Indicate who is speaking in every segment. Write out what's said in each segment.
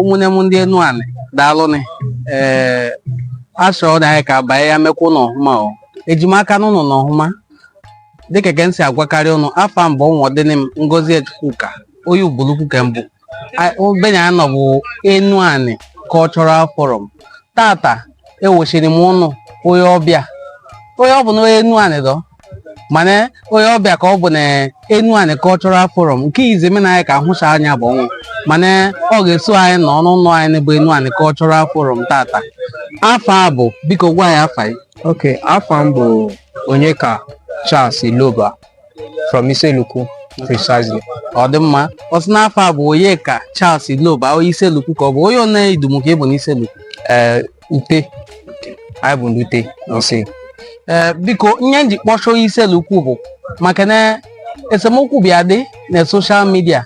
Speaker 1: Umune mundi nuane dalone asho da ka ba ya mekwu no huma o ejimaka no no huma dịka ka nsi agwakarị ụnụ afa mbụ nwodenim Ngozi Echukwuka onye Ubuluku kemgbe benya anọ bụ Enuani Cultural Forum tata ewochiri m ụnụ onye ọbịa onye ọ bụ na Enuani dọ mana onye ọbịa ka ọ bụ na Enuani Cultural Forum nke izeme na anyị ka ahụcha anya bụ ọnwụ mana ọ ga-eso anyị n'ọnụ anyị bụ Enuani Cultural Forum tata afa bụ biko gwa ya afa.
Speaker 2: Okay, afa m bụ Onyeka Charles Iloba from Iseluku precisely.
Speaker 1: Ọ dị mma ọ sị n'afọ a bụ Onyeka Charles Iloba onye Iseluku ka ọ bụ onye one Idumuka ịbụ n'Iseluku?
Speaker 2: Ute anyị bụ ndị Ute nse.
Speaker 1: Biko nye nji kpọchọ Iseluku bụ maka na esemokwu bịa dị na soshal midia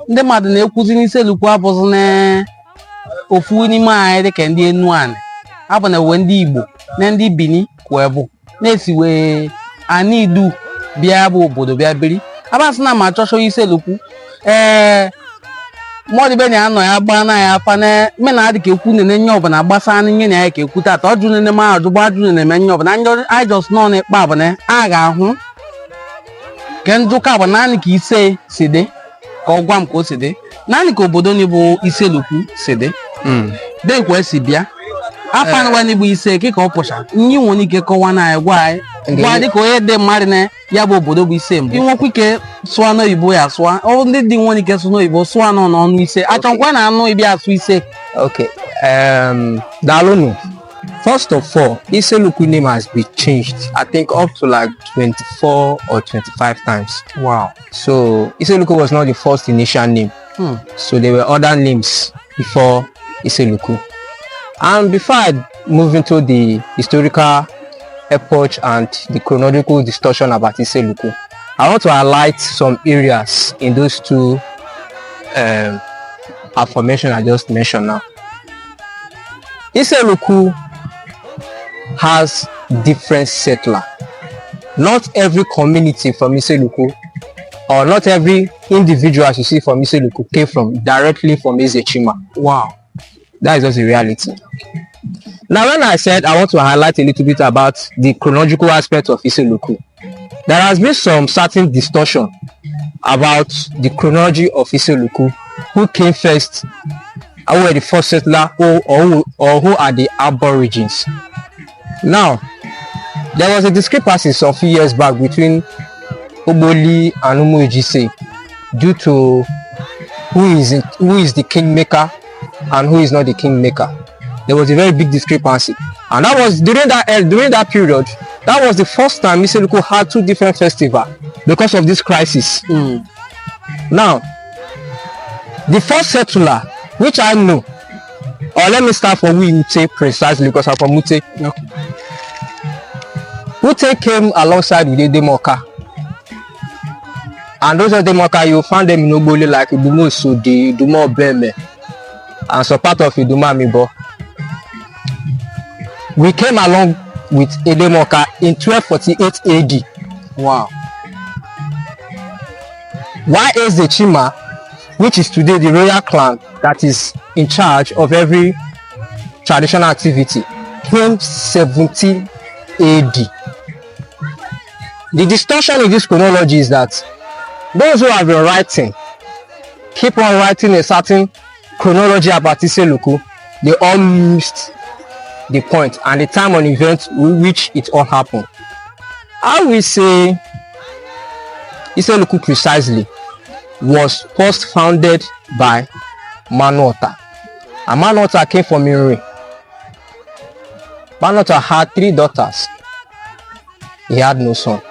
Speaker 1: ndị mmadụ na-ekwuzi n'Iseluku abụzi na ofu n'ime anyị dịka ndị Enuani abụ na ewe ndị Igbo na ndị Benin kwa bụ na-esi wee anidu bịa bụ obodo bịa biri abasị na ma chọchọ Iseluku mọdụ be na-anọ ya gbaa na ya afa na mena adị ka ekwu nene nye ọbụla gbasa nye na ya ka ekwu tata ọjụ nene ma ajụ gba ajụ nene eme nye ọbụla anyị jọs nọ na ịkpa bụ na a ga-ahụ ke njụka bụ naanị ka ise si dị ka ọ gwa m ka o si dị naanị ka obodo ni bụ Iseluku si dị dekwa esi bịa afa na wani bụ ise ka ọ pụcha nye nwere ike kọwa na anyị gwa dịka onye dị mmadụ na ya bụ obodo bụ ise mbụ inwekwa ike sụọ n'oyibo ya sụọ ọ ndị dị nwere ike sụ n'oyibo sụọ nọ n'ọnụ ise achọkwa na anụ ịbịa asụ ise.
Speaker 2: Okay, daalụnụ. First of all, Iseluku name has been changed, I think up to like 24 or 25 times.
Speaker 1: Wow.
Speaker 2: So Iseluku was not the first initial name. So there were other names before Iseluku. And before I move into the historical epoch and the chronological discussion about Iseluku, I want to highlight some areas in those two affirmations I just mentioned now. Iseluku has different settlers. Not every community from Iseluku or not every individual you see from Iseluku came directly from Ezechima.
Speaker 1: Wow.
Speaker 2: That is just the reality. Now, when I said I want to highlight a little bit about the chronological aspect of Iseluku, there has been some certain discussion about the chronology of Iseluku, who came first, who were the first settler, or who are the aborigines. Now, there was a discrepancy some few years back between Oboli and Umuejise due to who is the kingmaker and who is not the kingmaker. There was a very big discrepancy, and that was during that period. That was the first time Iseluku had two different festivals because of this crisis. Now, the first settler, which I know, or let me start from Ute precisely because I'm from Ute. Ute came alongside with the Demoka, and those of Demoka you find them in Oboli like Idumo Sudi, Idumo Beme, and some part of Iduma Mibo. We came along with Edemoka in 1248 AD.
Speaker 1: Wow.
Speaker 2: Why Ezechima, which is today the royal clan that is in charge of every traditional activity, came 17 AD. The distortion in this chronology is that those who have been writing keep on writing a certain chronology about Iseluku. They all missed the point and the time on event which it all happened. I will say Iseluku precisely was first founded by Manuota, and Manuota came from Iri. Manuota had 3 daughters. He had no son.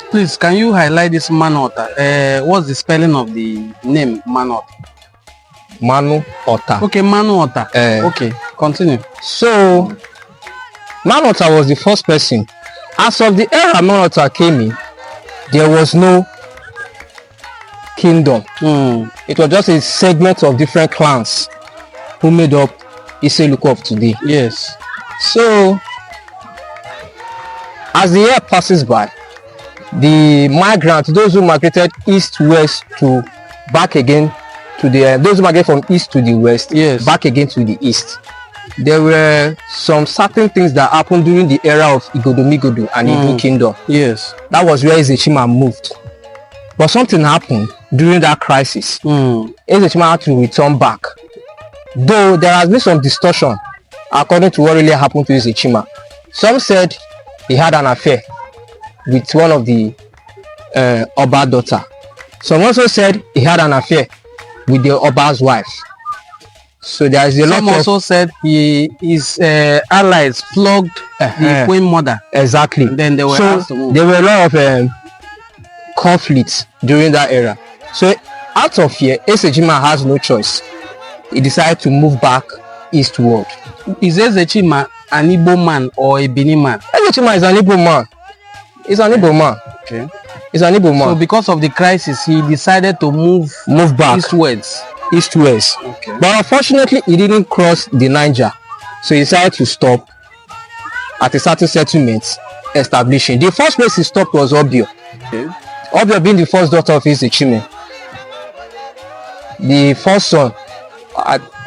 Speaker 1: Please, can you highlight this Manuota? What's the spelling of the name Manuota?
Speaker 2: Manuota.
Speaker 1: Okay, Manuota. Okay, continue.
Speaker 2: So, Manuota was the first person. As of the era Manuota came in, there was no kingdom. It was just a segment of different clans who made up Iseluku of today.
Speaker 1: Yes.
Speaker 2: So, as the year passes by, the migrants, those who migrated east-west to back again to the those who migrate from east to the west,
Speaker 1: Yes.
Speaker 2: back again to the east, there were some certain things that happened during the era of Igodomigodo and Igbo Kingdom.
Speaker 1: Yes.
Speaker 2: That was where Ezechima moved. But something happened during that crisis. Ezechima had to return back. Though there has been some distortion according to what really happened to Ezechima. Some said he had an affair with one of the Oba daughter. Some also said he had an affair with the Oba's wife. So there is a lot
Speaker 1: Some
Speaker 2: of...
Speaker 1: also said his allies flogged the queen mother.
Speaker 2: Exactly.
Speaker 1: And then they were asked to move.
Speaker 2: There were a lot of conflicts during that era. So out of fear, Ezechima has no choice. He decided to move back eastward.
Speaker 1: Is Ezechima an Igbo man or a Benin man?
Speaker 2: Ezechima is an Igbo man. He's an Igbo man.
Speaker 1: Okay.
Speaker 2: He's an Igbo man.
Speaker 1: So because of the crisis, he decided to move
Speaker 2: back
Speaker 1: eastwards.
Speaker 2: East-west.
Speaker 1: Okay.
Speaker 2: But unfortunately, he didn't cross the Niger. So he decided to stop at a certain settlement establishing. The first place he stopped was Obio.
Speaker 1: Okay.
Speaker 2: Obio being the first daughter of Ezechima. The first son,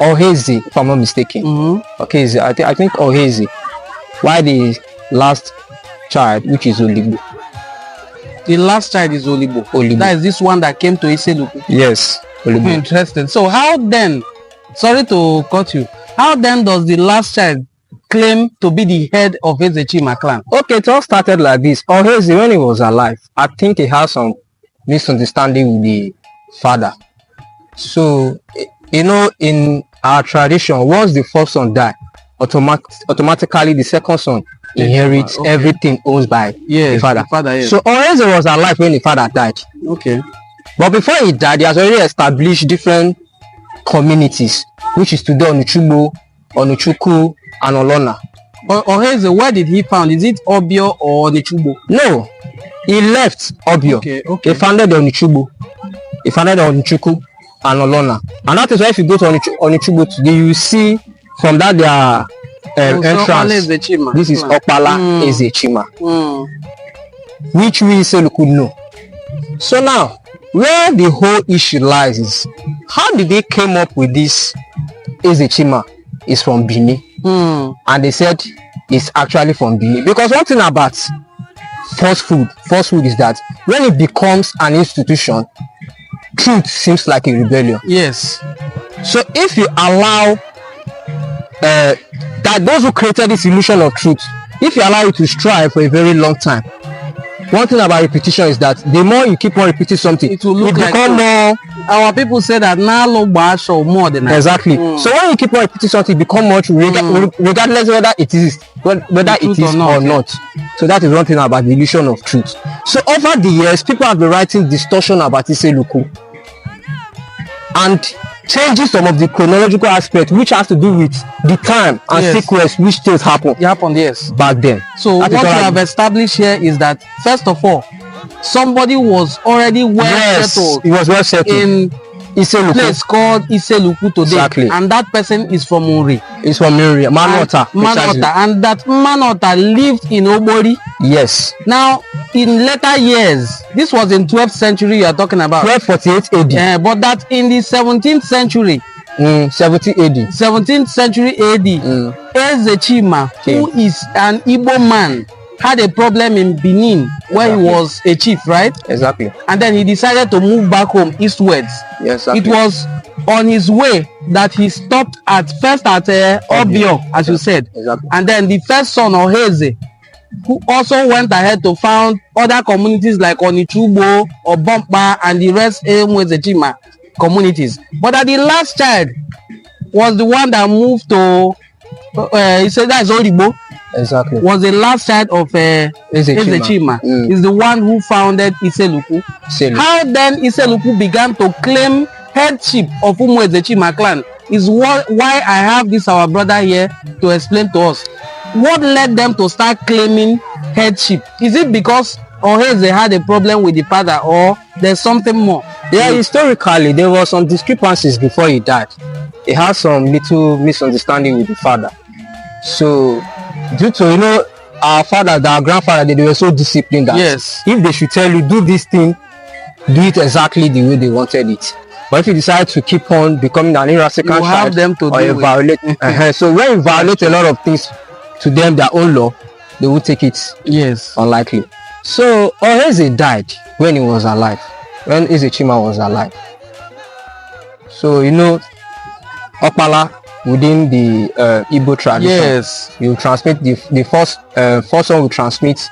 Speaker 2: Ohezi, if I'm not mistaken. Okay, I think Ohezi. While the last child, which is Oligbo.
Speaker 1: The last child is Olibo. That is this one that came to Iseluku.
Speaker 2: Yes. Oligbo.
Speaker 1: Interesting. So how then, sorry to cut you, how then does the last child claim to be the head of Ezechima clan?
Speaker 2: Okay, it all started like this. Ohezi, when he was alive, I think he had some misunderstanding with the father. So, you know, in our tradition, once the first son died, automatically the second son inherits everything owned by the father.
Speaker 1: Yes.
Speaker 2: So Ohezi was alive when the father died.
Speaker 1: Okay.
Speaker 2: But before he died, he has already established different communities, which is today Onuchugbo, Onuchuku, and Olona.
Speaker 1: Ohezi, where did he found? Is it Obio or Nichugbo?
Speaker 2: No, he left Obio.
Speaker 1: Okay.
Speaker 2: He founded Onuchugbo. He founded Onuchuku and Olona. And that is why if you go to Onuchugbo today, you see from that their entrance, this is Okpala Ezechima, which we Iseluku know. So now, where the whole issue lies is, how did they came up with this Ezechima is from Benin? And they said it's actually from Benin. Because one thing about falsehood is that when it becomes an institution, truth seems like a rebellion.
Speaker 1: Yes.
Speaker 2: So if you allow that those who created this illusion of truth, if you allow it to strive for a very long time, one thing about repetition is that the more you keep on repeating something,
Speaker 1: it will look like
Speaker 2: become more.
Speaker 1: Our people say that now show more than that.
Speaker 2: Exactly. So when you keep on repeating something, it become more true, regardless whether it is or not. So that is one thing about the illusion of truth. So over the years, people have been writing distortion about Iseluku and changing some of the chronological aspects, which has to do with the time and sequence which things happened.
Speaker 1: It happened, yes.
Speaker 2: Back then.
Speaker 1: So what you have established here is that, first of all, somebody was already well settled.
Speaker 2: He was well settled
Speaker 1: in
Speaker 2: Iseluku.
Speaker 1: Place called Iseluku today.
Speaker 2: Exactly.
Speaker 1: And that person is from Uri.
Speaker 2: He's from Uri, Manota.
Speaker 1: And that Manota lived in Obori.
Speaker 2: Yes.
Speaker 1: Now, in later years, this was in 12th century you are talking about.
Speaker 2: 1248 AD.
Speaker 1: But that in the 17th century,
Speaker 2: 70 AD.
Speaker 1: 17th century AD, Ezechima, who is an Igbo man, had a problem in Benin where he was a chief, right?
Speaker 2: Exactly.
Speaker 1: And then he decided to move back home eastwards.
Speaker 2: Yes,
Speaker 1: exactly. It was on his way that he stopped at Obio, as you said.
Speaker 2: Exactly.
Speaker 1: And then the first son, Ohezi, who also went ahead to found other communities like Onichugbo, Obompa, and the rest Ezechima communities. But that the last child was the one that moved to, he said that is Oligbo.
Speaker 2: Exactly.
Speaker 1: Was the last child of Ezechima. Is the one who founded Iseluku. How then Iseluku began to claim headship of Ezechima clan is why I have this our brother here to explain to us. What led them to start claiming headship? Is it because Ohezi had a problem with the father, or there's something more?
Speaker 2: Yeah, historically there were some discrepancies before he died. He had some little misunderstanding with the father. So due to our father, our grandfather, they were so disciplined that if they should tell you do this thing, do it exactly the way they wanted it. But if you decide to keep on becoming an irascible
Speaker 1: You have
Speaker 2: child,
Speaker 1: them to
Speaker 2: or
Speaker 1: do
Speaker 2: you
Speaker 1: with.
Speaker 2: violate, so when you violate a lot of things to them, their own law, they will take it
Speaker 1: Yes.
Speaker 2: unlikely. So Oheze died when he was alive, when Ezechima was alive. So you know, Okpala within the Igbo tradition,
Speaker 1: Yes.
Speaker 2: you transmit the first son will transmit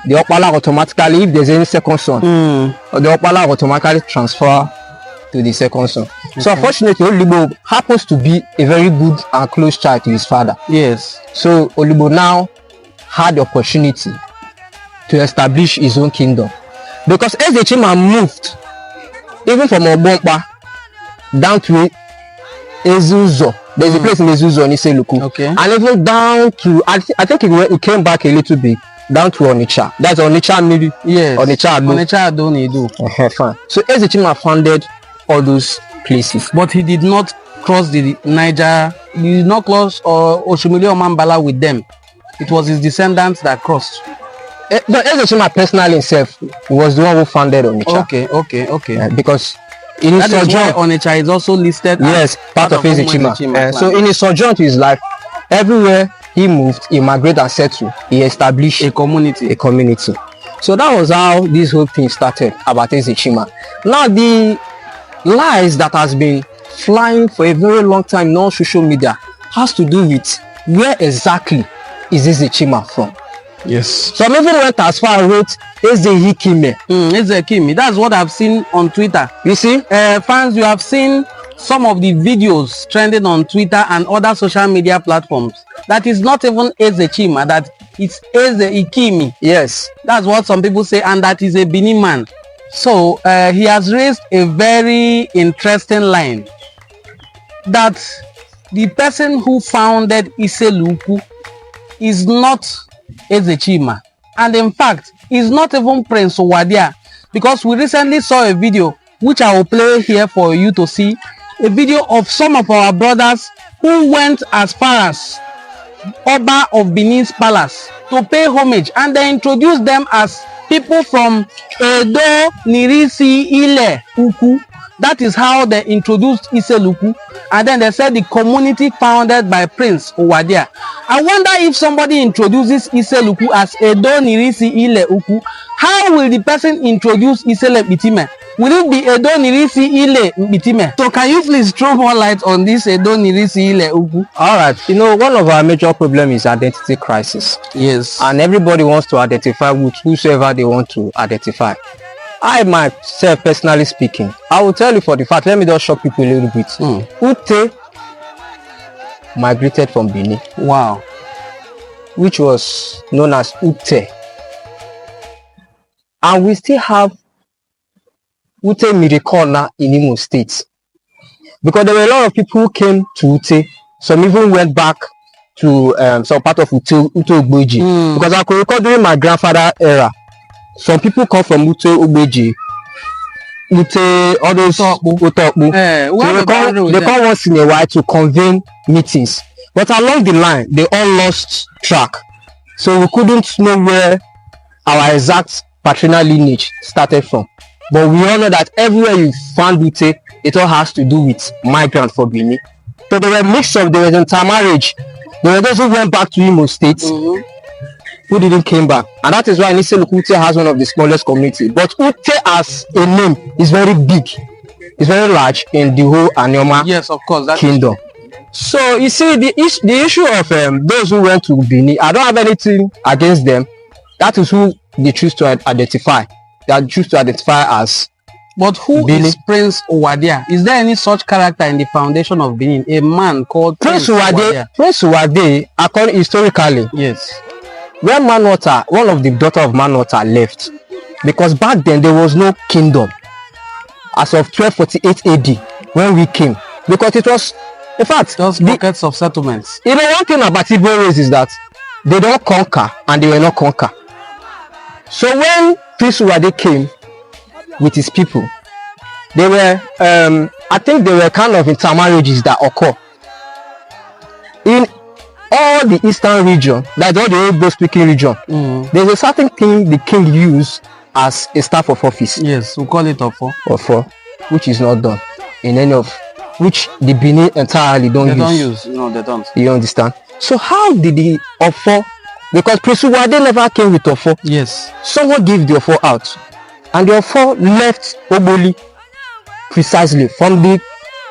Speaker 2: the Okpala automatically. If there's any second son, the Okpala automatically transfer to the second son. So unfortunately, Olibo happens to be a very good and close child to his father.
Speaker 1: Yes.
Speaker 2: So Olibo now had the opportunity to establish his own kingdom, because Ezechima moved even from Obompa down to Ezuzo. There's a place in Ezuzo in Iseluku.
Speaker 1: Okay.
Speaker 2: And even down to, I think he came back a little bit down to Onitsha. That's Onitsha maybe.
Speaker 1: Yes.
Speaker 2: Onitsha Ado.
Speaker 1: Onitsha Ado Nidu.
Speaker 2: Fine. So Ezechima founded all those places.
Speaker 1: But he did not cross the Niger. He did not cross Oshumili or Mambala with them. It was his descendants that crossed.
Speaker 2: But Ezechima personally himself was the one who founded Onitsha.
Speaker 1: Okay.
Speaker 2: Because in his
Speaker 1: That is why
Speaker 2: sojourn,
Speaker 1: Onitsha is also listed
Speaker 2: yes,
Speaker 1: as
Speaker 2: part of Ezechima. So in his sojourn to his life, everywhere he moved, he migrated and settled. He established
Speaker 1: a community.
Speaker 2: So that was how this whole thing started about Ezechima. Now the lies that has been flying for a very long time on social media has to do with where exactly is Ezechima from.
Speaker 1: Yes.
Speaker 2: Some even went as far as wrote Ezechime.
Speaker 1: Ezechime. That's what I've seen on Twitter.
Speaker 2: You see?
Speaker 1: Fans, you have seen some of the videos trending on Twitter and other social media platforms. That is not even Ezechima, that it's Ezechime.
Speaker 2: Yes.
Speaker 1: That's what some people say, and that is a Benin man. So he has raised a very interesting line that the person who founded Iseluku is not Ezechima, and in fact is not even Prince Owadia, because we recently saw a video which I will play here for you to see, a video of some of our brothers who went as far as Oba of Benin's palace to pay homage, and they introduced them as people from Edo Nirisi Ile Uku. That is how they introduced Iseluku, and then they said the community founded by Prince Owadia. I wonder if somebody introduces Iseluku as Edo Nirisi Ile Uku, how will the person introduce Isele Bitime? Will it be Edo Nirisi Ile Bitime? So can you please throw more light on this Edo Nirisi Ile Uku?
Speaker 2: All right. You know, one of our major problems is identity crisis.
Speaker 1: Yes.
Speaker 2: And everybody wants to identify with whosoever they want to identify. I myself, personally speaking, I will tell you for the fact, let me just shock people a little bit. Ute migrated from Benin.
Speaker 1: Wow.
Speaker 2: Which was known as Ute. And we still have Ute Mirikona in Imo State. Because there were a lot of people who came to Ute. Some even went back to some part of Ute Ogboji. Because I could recall during my grandfather era, some people come from Ute Ogboji, Ute, all those Utokbu. They come once in a while to convene meetings. But along the line, they all lost track. So we couldn't know where our exact paternal lineage started from. But we all know that everywhere you found Ute, it all has to do with migrants for Benin. So there were mix of, there was intermarriage. There were those who went back to Imo State, who didn't came back. And that is why Iseluku Ute has one of the smallest community. But Ute as a name is very big. It's very large in the whole Anyoma kingdom. So you see, the issue of those who went to Benin, I don't have anything against them. That is who they choose to identify. They choose to identify as.
Speaker 1: But who Benin is Prince Owadia? Is there any such character in the foundation of Benin? A man called Prince Owadia.
Speaker 2: Prince Owadia, according historically,
Speaker 1: yes.
Speaker 2: When Manota, one of the daughter of Manota left, because back then there was no kingdom. As of 1248 AD, when we came, because it was, in fact,
Speaker 1: just pockets of settlements.
Speaker 2: You know, one thing about Igbo race is that they don't conquer and they were not conquer. So when Prince Owadia came with his people, they were, I think they were kind of intermarriages that occur. In all the eastern region, like all the Igbo speaking region, there's a certain thing the king used as a staff of office.
Speaker 1: Yes, we call it Ofo.
Speaker 2: Ofo, which is not done. in any of which the Benin entirely don't
Speaker 1: They
Speaker 2: use.
Speaker 1: don't use. No, they don't.
Speaker 2: You understand? So how did the Ofo, because Prince Uwade never came with Ofo.
Speaker 1: Yes.
Speaker 2: Someone gave the Ofo out, and the Ofo left Oboli precisely from the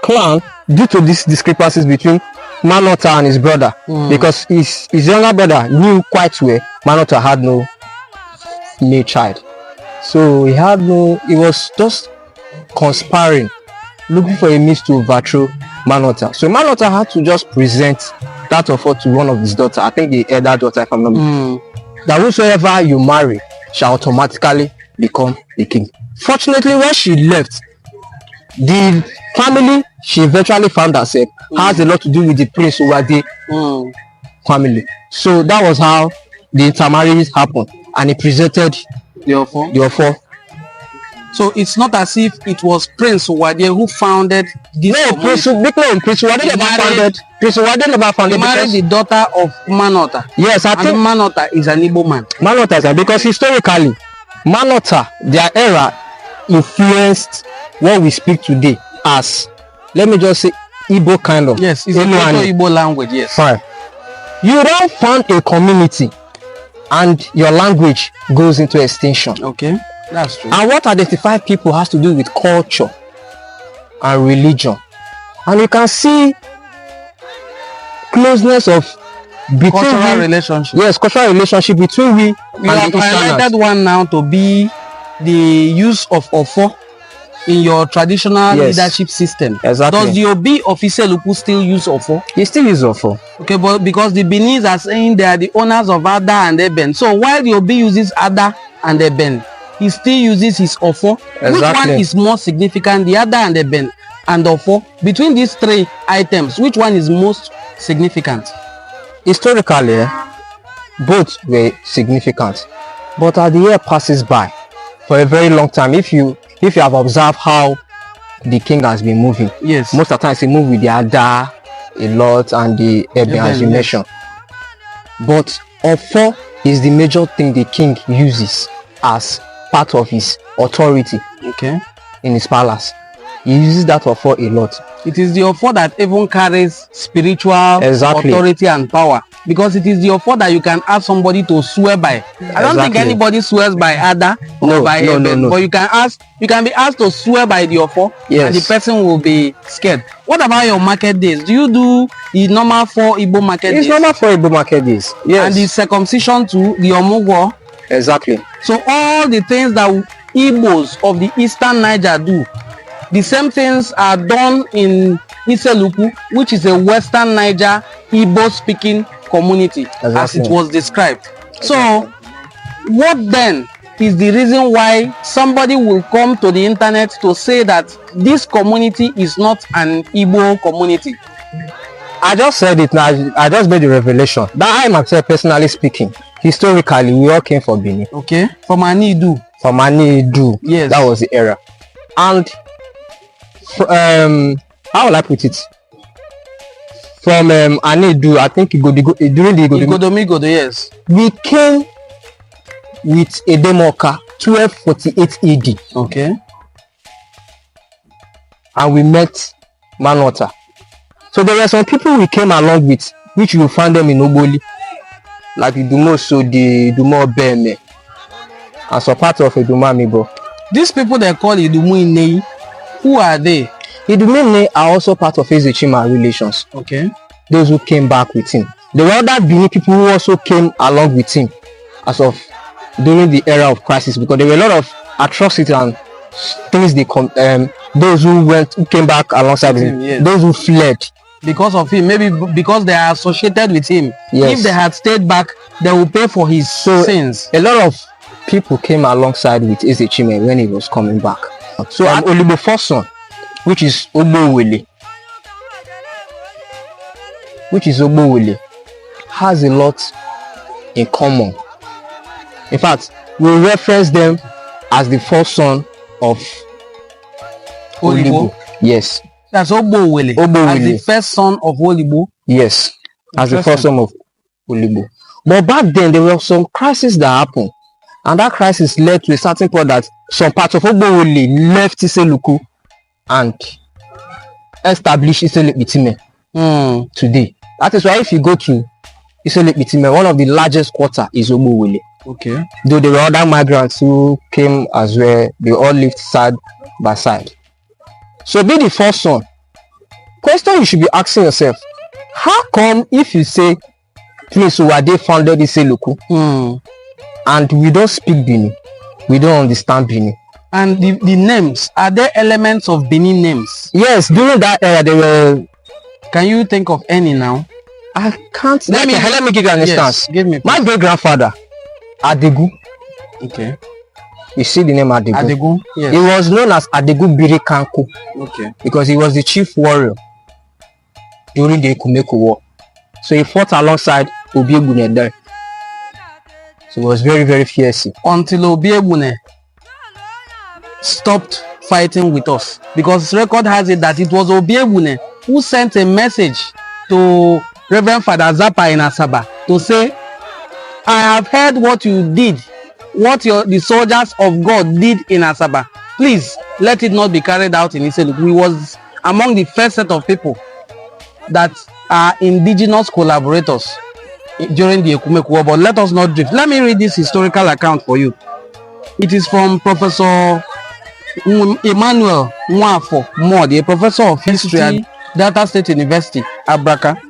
Speaker 2: clan due to these discrepancies between Manota and his brother, because his younger brother knew quite well Manota had no male child, so he was just conspiring, looking for a means to overthrow Manota. So Manota had to just present that offer to one of his daughters, I think the elder daughter, if I'm not mistaken, that whosoever you marry shall automatically become the king. Fortunately, when she left, the family she eventually found herself has a lot to do with the Prince Uwade family. So that was how the intermarriage happened, and he presented
Speaker 1: The offer.
Speaker 2: the offer.
Speaker 1: So it's not as if it was Prince Uwade who founded this.
Speaker 2: No, Prince Uwade never founded.
Speaker 1: He married the daughter of Manota.
Speaker 2: Yes, I
Speaker 1: And
Speaker 2: think
Speaker 1: Manota is an Igbo man.
Speaker 2: Manota, because historically, Manota, their era influenced what we speak today as, let me just say, Igbo kind of.
Speaker 1: Yes, it's a
Speaker 2: Enuani.
Speaker 1: Igbo language. Yes.
Speaker 2: Fine. You don't found a community and your language goes into extinction.
Speaker 1: Okay, that's true.
Speaker 2: And what identifies people has to do with culture and religion. And you can see closeness of between
Speaker 1: Cultural
Speaker 2: we,
Speaker 1: relationship.
Speaker 2: yes, cultural relationship between we
Speaker 1: You
Speaker 2: and
Speaker 1: have
Speaker 2: the
Speaker 1: highlighted
Speaker 2: Easterners.
Speaker 1: one now to be the use of ofo in your traditional
Speaker 2: Yes.
Speaker 1: leadership system.
Speaker 2: Exactly.
Speaker 1: Does the Obi of Iseluku still use ofo?
Speaker 2: He still is awful.
Speaker 1: Okay, but because the Benin are saying they are the owners of Ada and Eben. So while the Obi uses Ada and Eben, he still uses his ofo. Which
Speaker 2: Exactly.
Speaker 1: one is more significant, the Ada and Eben and ofo? Between these three items, which one is most significant?
Speaker 2: Historically, both were significant, but as the year passes by, for a very long time, if you have observed how the king has been moving,
Speaker 1: Yes.
Speaker 2: most of the times he moved with the Ada a lot and the Eben, as you
Speaker 1: yes.
Speaker 2: mentioned. But Ofo is the major thing the king uses as part of his authority
Speaker 1: Okay.
Speaker 2: in his palace. He uses that Ofo a lot.
Speaker 1: It is the offer that even carries spiritual
Speaker 2: Exactly.
Speaker 1: authority and power, because it is the offer that you can ask somebody to swear by. I don't think
Speaker 2: Exactly.
Speaker 1: anybody swears by Ada or
Speaker 2: No,
Speaker 1: by
Speaker 2: no, no,
Speaker 1: Eben,
Speaker 2: no.
Speaker 1: but you can be asked to swear by the offer,
Speaker 2: Yes.
Speaker 1: and the person will be scared. What about your market days? Do you do the normal 4 Igbo market
Speaker 2: It's
Speaker 1: days
Speaker 2: normal for Igbo market days. Yes,
Speaker 1: and the circumcision to the Omugwo?
Speaker 2: exactly.
Speaker 1: So all the things that Igbos of the Eastern Niger do, the same things are done in Iseluku, which is a Western Niger Igbo speaking community, as
Speaker 2: Exactly.
Speaker 1: it was described. So what then is the reason why somebody will come to the internet to say that this community is not an Igbo community?
Speaker 2: I just said it now. I just made the revelation that I myself, personally speaking, historically, we all came from Benin,
Speaker 1: Okay, from Anidu.
Speaker 2: from Anidu.
Speaker 1: Yes.
Speaker 2: That was the era. And how will I put it? From Anidu, I think during the Igbo,
Speaker 1: Igodomigodo, yes.
Speaker 2: we came with Edemoka 1248 AD,
Speaker 1: Okay.
Speaker 2: and we met Manota. So there were some people we came along with, which you will find them in Oboli, like Idumo Sodi, Idumo Beme, and some part of Iduma Mibo.
Speaker 1: These people they call Idumu Inei, who are they?
Speaker 2: Idumene are also part of Ezechima relations,
Speaker 1: Okay.
Speaker 2: those who came back with him. There were other Benin people who also came along with him as of during the era of crisis, because there were a lot of atrocities and things those who came back alongside
Speaker 1: With
Speaker 2: him,
Speaker 1: him, yes.
Speaker 2: those who fled.
Speaker 1: Because of him, maybe because they are associated with him.
Speaker 2: Yes.
Speaker 1: If they had stayed back, they will pay for his sins.
Speaker 2: A lot of people came alongside with Ezechima when he was coming back. So Olibo first son, which is Ogbowele, has a lot in common. In fact, we reference them as the first son of
Speaker 1: Olibo.
Speaker 2: Yes,
Speaker 1: That's Ogbowele.
Speaker 2: Ogbowele.
Speaker 1: As the first son of Olibo.
Speaker 2: yes, as the first
Speaker 1: Interesting.
Speaker 2: son of Olibo. But back then, there were some crises that happened, and that crisis led to a certain point that some parts of Ogbowele left Iseluku and established Iselekpitime today. That is why if you go to Iselekpitime, one of the largest quarter is Ogbowele.
Speaker 1: Okay.
Speaker 2: Though there were other migrants who came as well, they all lived side by side. So be the first one. Question you should be asking yourself, how come if you say Prince Owade founded Iseluku and we don't speak Benin, we don't understand Benin?
Speaker 1: And the names, are there elements of Benin names?
Speaker 2: Yes, during that era there were.
Speaker 1: Can you think of any now?
Speaker 2: I can't. Let me give you an instance.
Speaker 1: Give me.
Speaker 2: My great grandfather, Adegu.
Speaker 1: Okay.
Speaker 2: You see the name Adegu.
Speaker 1: Adegu. Yes.
Speaker 2: He was known as Adegu Birikanko.
Speaker 1: Okay.
Speaker 2: Because he was the chief warrior during the Ekumeko War. So he fought alongside Obiebune there. So it was very, very fierce.
Speaker 1: Until Obiebune stopped fighting with us, because record has it that it was Obiebune who sent a message to Reverend Father Zappa in Asaba to say, I have heard what you did, what the soldiers of God did in Asaba. Please let it not be carried out in Iseluku. He was among the first set of people that are indigenous collaborators during the Ekumeko War. But let us not drift. Let me read this historical account for you. It is from Professor Emmanuel Nwafo Mod, a professor of history at Delta State University, Abraka.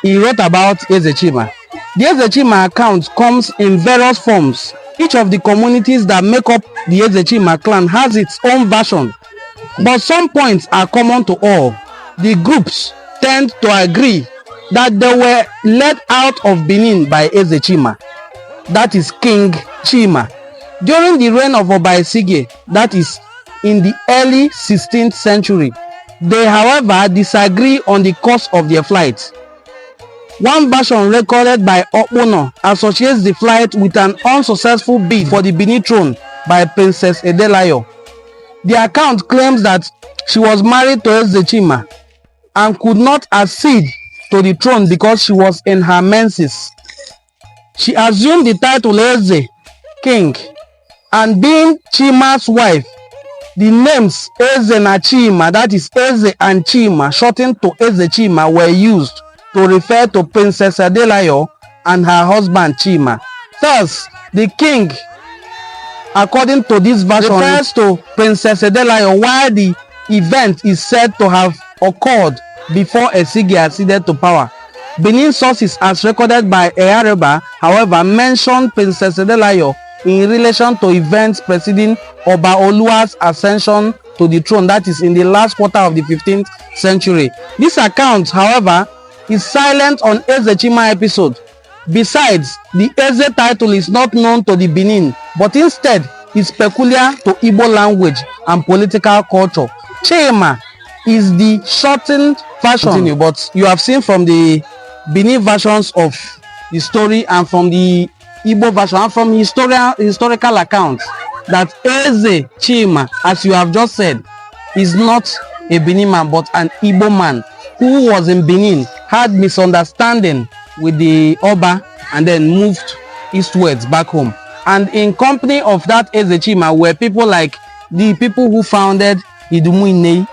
Speaker 1: He wrote about Ezechima. The Ezechima account comes in various forms. Each of the communities that make up the Ezechima clan has its own version, but some points are common to all. The groups tend to agree that they were led out of Benin by Ezechima, that is King Chima, during the reign of Obaisige, that is in the early 16th century. They, however, disagree on the cause of their flight. One version recorded by Okpono associates the flight with an unsuccessful bid for the Benin throne by Princess Edelayo. The account claims that she was married to Ezechima and could not accede to the throne because she was in her menses. She assumed the title Eze, king, and being Chima's wife, the names Eze and Chima, that is Eze and Chima, shortened to Ezechima, were used to refer to Princess Adelayo and her husband Chima. Thus, the king, according to this version, refers to Princess Adelayo, while the event is said to have occurred before Esigi acceded to power. Benin sources, as recorded by Eyareba, however, mention Princess Adelayo in relation to events preceding Oba Oluwa's ascension to the throne, that is in the last quarter of the 15th century. This account, however, is silent on Ezechima episode. Besides, the Eze title is not known to the Benin, but instead is peculiar to Igbo language and political culture. Chima is the shortened version, but you have seen from the Benin versions of the story and from the Igbo version and from historical accounts that Eze Chima, as you have just said, is not a Benin man but an Igbo man who was in Benin, had misunderstanding with the Oba and then moved eastwards back home. And in company of that Ezechima were people like the people who founded Idumuine.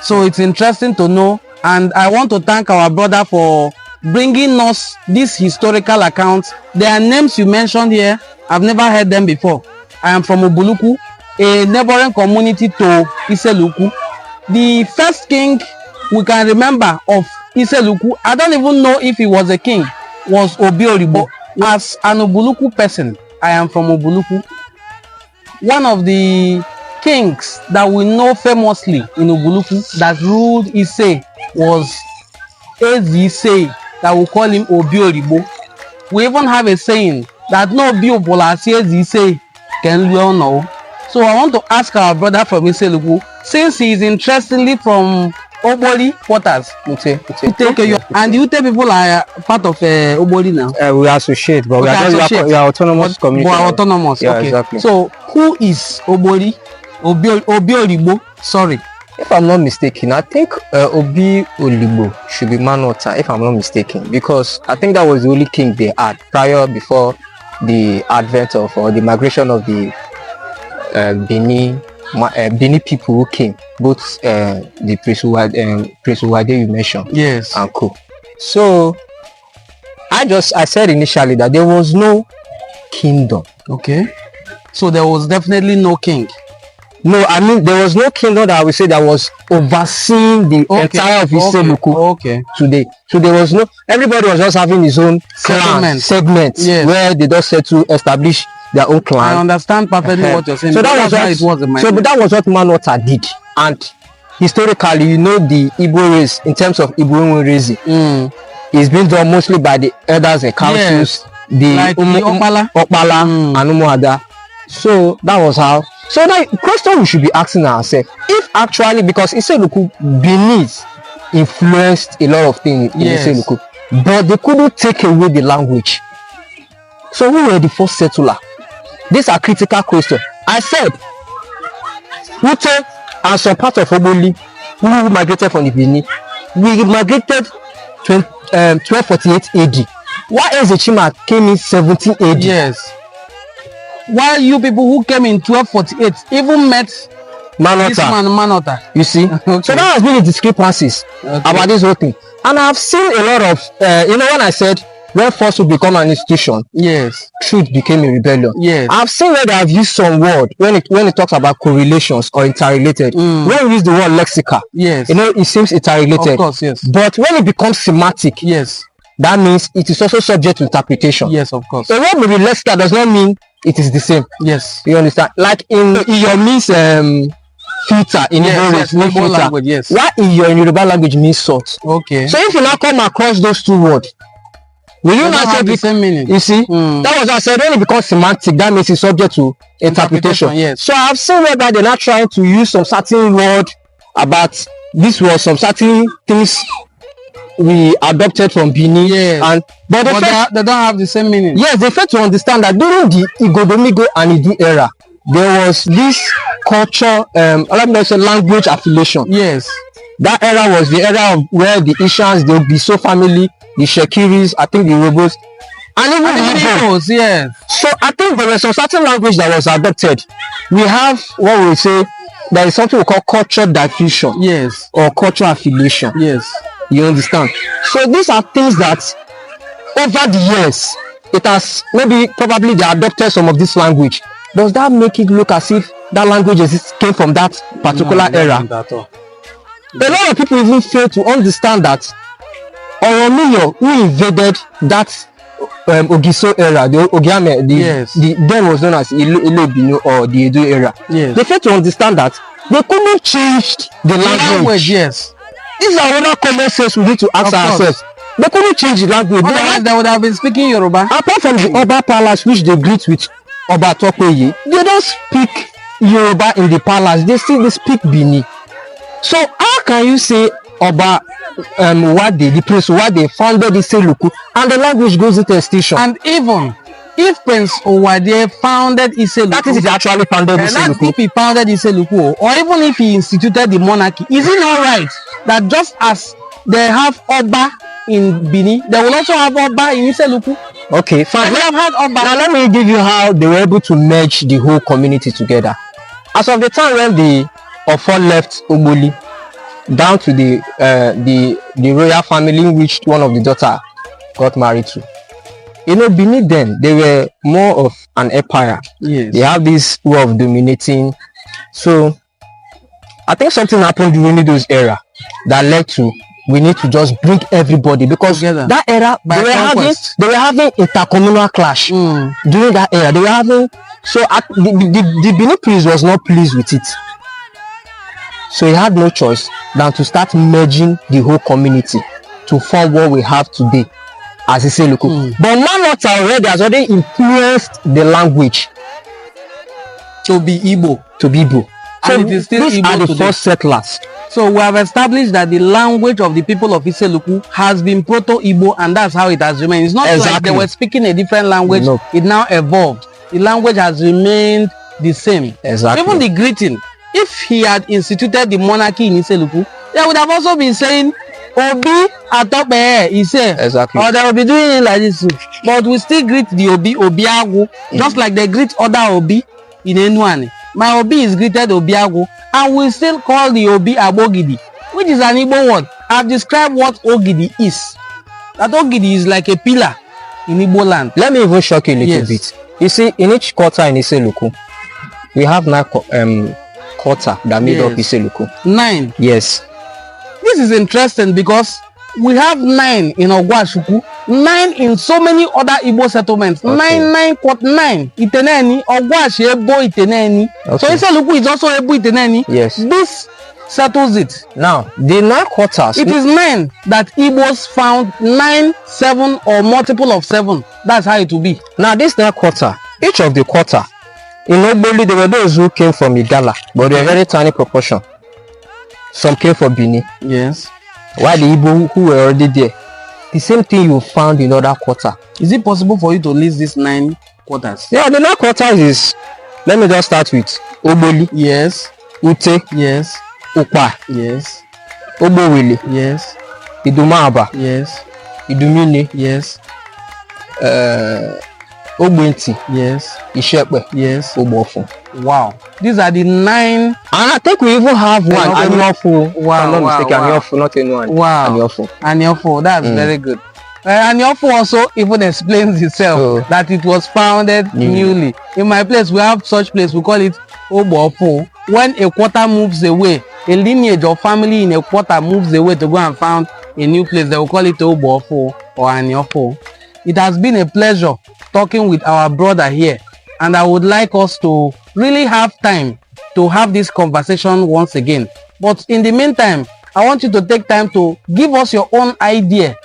Speaker 1: So it's interesting to know, and I want to thank our brother for bringing us these historical accounts. There are names you mentioned here, I've never heard them before. I am from Obuluku, a neighboring community to Iseluku. The first king we can remember of Iseluku, I don't even know if he was a king, was Obioribo. As an Obuluku person, I am from Obuluku. One of the kings that we know famously in Obuluku that ruled Ise was Eze, that we call him Obioribo. We even have a saying that no Obiobola Eze can well know. So I want to ask our brother from Iseluku, since he is interestingly from Oboli Quarters. Okay, and the Ute people are part of Oboli now.
Speaker 2: We associate, but we are autonomous community.
Speaker 1: We are autonomous.
Speaker 2: Yeah,
Speaker 1: okay.
Speaker 2: Exactly.
Speaker 1: So who is Oboli? Obioribo. Sorry.
Speaker 2: If I'm not mistaken, I think Obi Olibo should be Manota, if I'm not mistaken, because I think that was the only king they had before the advent of or the migration of the Benin Benin people who came, both the Prince Uwade you mentioned,
Speaker 1: Yes.
Speaker 2: and co. So I said initially that there was no kingdom.
Speaker 1: Okay. So there was definitely no king.
Speaker 2: No, I mean there was no kingdom that I would say that was overseeing the entire of Iseluku today. So there was no, everybody was just having his own segments
Speaker 1: yes.
Speaker 2: where they just said to establish their own clan.
Speaker 1: I understand perfectly what you're saying.
Speaker 2: So that was what it was in my but that was what Manota did. And historically, you know, the Igbo race, in terms of Igbo raising, is being done mostly by the elders and councils, the Okpala and Umuada. So that was how. So the question we should be asking ourselves, if actually, because Iseluku beneath influenced a lot of things in Iseluku, but they couldn't take away the language. So who were the first settler? These are critical questions. I said, Ute and some part of Oboli who migrated from the Benin, we migrated 1248 AD. Why Ezechima came in 17 AD?
Speaker 1: Yes. While you people who came in 1248 even met this man Manota.
Speaker 2: You see? Okay. So that has been the discrepancies about this whole thing. And I've seen a lot of, you know, when I said, when force will become an institution,
Speaker 1: yes,
Speaker 2: truth became a rebellion.
Speaker 1: Yes,
Speaker 2: I've seen where they have used some word when it talks about correlations or interrelated. When we use the word lexica,
Speaker 1: yes,
Speaker 2: you know, it seems interrelated.
Speaker 1: Of course, yes.
Speaker 2: But when it becomes semantic,
Speaker 1: yes,
Speaker 2: that means it is also subject to interpretation.
Speaker 1: Yes, of course.
Speaker 2: So what may be lexica does not mean it is the same.
Speaker 1: Yes,
Speaker 2: you understand? Like in your means filter in
Speaker 1: Igbo language, yes.
Speaker 2: What in your Yoruba language means salt.
Speaker 1: Okay.
Speaker 2: So if you now come across those two words, will you not say
Speaker 1: the same meaning?
Speaker 2: You see, that was what I said. When it becomes semantic, that means it's subject to interpretation.
Speaker 1: Yes.
Speaker 2: So I've seen whereby they're not trying to use some certain word about this was some certain things we adopted from Benin.
Speaker 1: Yes.
Speaker 2: But
Speaker 1: they don't have the same meaning.
Speaker 2: Yes, they fail to understand that during the Igodomigo and Idu era, there was this culture, let me say language affiliation.
Speaker 1: Yes.
Speaker 2: That era was the era of where the Ishans, the Obiso family, the Shekiris, I think the Robos, and even the Igbos,
Speaker 1: yes.
Speaker 2: So I think there was some certain language that was adopted. We have what we say, there is something we call culture diffusion.
Speaker 1: Yes.
Speaker 2: Or cultural affiliation.
Speaker 1: Yes.
Speaker 2: You understand? So these are things that over the years, it has probably they adopted some of this language. Does that make it look as if that language came from that particular era? A lot of people even fail to understand that Oromiyo, who invaded that Ogiso era, the Ogiame, then was known as Ilebino or the Edo era.
Speaker 1: Yes.
Speaker 2: They fail to understand that they couldn't change the language.
Speaker 1: Yes.
Speaker 2: These are other common sense we need to ask ourselves. They couldn't change the language.
Speaker 1: Otherwise, they would have been speaking Yoruba.
Speaker 2: Apart from the Oba Palace, which they greet with Oba Tokoye, they don't speak Yoruba in the palace. They speak Bini. So how can you say Oba Wade, the Prince Wade founded Iseluku and the language goes into extinction?
Speaker 1: And even if Prince Owade founded Iseluku,
Speaker 2: that is if he actually founded Iseluku.
Speaker 1: If he founded Iseluku, or even if he instituted the monarchy, is it not right that just as they have Oba in Benin, they will also have Oba in Iseluku?
Speaker 2: Okay, fine.
Speaker 1: They have had Oba.
Speaker 2: Now let me give you how they were able to merge the whole community together. As of the time when the Ofo left Ogboli down to the royal family, which one of the daughter got married to. You know, beneath them, they were more of an empire.
Speaker 1: Yes.
Speaker 2: They have this way of dominating. So I think something happened during those era that led to we need to just bring everybody, because
Speaker 1: together.
Speaker 2: That era they were having intercommunal clash during that era. They were having the Benin prince was not pleased with it. So he had no choice than to start merging the whole community to form what we have today as Iseluku. But Manota already has already influenced the language
Speaker 1: to be Igbo.
Speaker 2: So
Speaker 1: and it is still
Speaker 2: these
Speaker 1: Igbo
Speaker 2: are the
Speaker 1: today.
Speaker 2: first settlers.
Speaker 1: So we have established that the language of the people of Iseluku has been Proto-Igbo, and that's how it has remained. It's not like they were speaking a different language.
Speaker 2: No.
Speaker 1: It now evolved. The language has remained the same.
Speaker 2: Exactly.
Speaker 1: Even the greeting. If he had instituted the monarchy in Iseluku, they would have also been saying Obi Atope Ise.
Speaker 2: Exactly.
Speaker 1: Or they will be doing it like this. But we still greet the Obi Agu, just like they greet other Obi in Enuane. My Obi is greeted Obiago, and we still call the Obi Abogidi, which is an Igbo word. I've described what Ogidi is. That Ogidi is like a pillar in Igbo land.
Speaker 2: Let me even shock you a little bit. You see, in each quarter in Iseluku, we have 9 quarter that made up Iseluku.
Speaker 1: 9.
Speaker 2: Yes.
Speaker 1: This is interesting because we have 9 in Ogwashuku, 9 in so many other Igbo settlements.
Speaker 2: Okay.
Speaker 1: 9 Iteneni, Ogwashi Ebo Iteneni.
Speaker 2: Okay.
Speaker 1: So Iseluku is also Ebo Iteneni.
Speaker 2: Yes.
Speaker 1: This settles it.
Speaker 2: Now, the 9 quarters.
Speaker 1: It is 9 that Igbos found 9, 7 or multiple of 7. That's how it will be.
Speaker 2: Now, this 9 quarter, each of the quarter, in Ogboli, there were those who came from Igala, but they were very tiny proportion. Some came from Benin.
Speaker 1: Yes.
Speaker 2: While the Igbo who were already there, the same thing you found in other quarter.
Speaker 1: Is it possible for you to list these 9 quarters?
Speaker 2: Yeah, the 9 quarters is, let me just start with Ogboli.
Speaker 1: Yes.
Speaker 2: Ute.
Speaker 1: Yes.
Speaker 2: Ukpa.
Speaker 1: Yes.
Speaker 2: Ogbowele.
Speaker 1: Yes.
Speaker 2: Idumaba.
Speaker 1: Yes.
Speaker 2: Idumini.
Speaker 1: Yes.
Speaker 2: Ogbenti.
Speaker 1: Yes.
Speaker 2: Ishepe.
Speaker 1: Yes.
Speaker 2: Ogbofo.
Speaker 1: Wow. These are the 9.
Speaker 2: And I think we even have one. Anyofu.
Speaker 1: Wow.
Speaker 2: I'm not mistaken.
Speaker 1: Wow.
Speaker 2: Anyofu, not anyone.
Speaker 1: Wow.
Speaker 2: Anyofu.
Speaker 1: Anyofu. That's very good. Anyofu also even explains itself that it was founded newly. In my place, we have such place. We call it Obofo. When a quarter moves away, a lineage or family in a quarter moves away to go and found a new place, they will call it Obofo or Anyofu. It has been a pleasure talking with our brother here, and I would like us to really have time to have this conversation once again. But in the meantime, I want you to take time to give us your own idea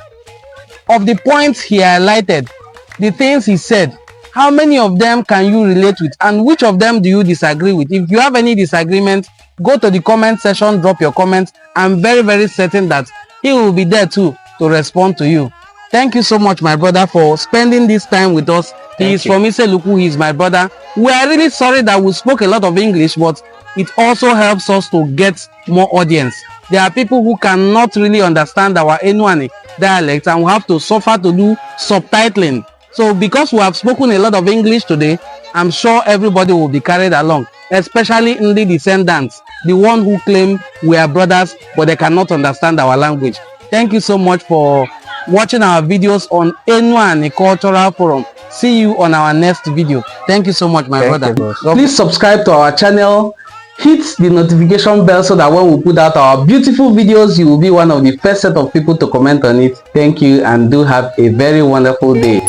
Speaker 1: of the points he highlighted, the things he said. How many of them can you relate with, and which of them do you disagree with? If you have any disagreement, go to the comment section, drop your comments. I'm very, very certain that he will be there too to respond to you. Thank you so much, my brother, for spending this time with us. He is from Iseluku. He is my brother. We are really sorry that we spoke a lot of English, but it also helps us to get more audience. There are people who cannot really understand our Enuani dialect, and we have to suffer to do subtitling. So because we have spoken a lot of English today, I'm sure everybody will be carried along, especially in the descendants, the one who claim we are brothers, but they cannot understand our language. Thank you so much for watching our videos on Enuani Cultural Forum. See you on our next video. Thank you so much, my brother. Please subscribe to our channel. Hit the notification bell so that when we put out our beautiful videos, you will be one of the first set of people to comment on it. Thank you, and do have a very wonderful day.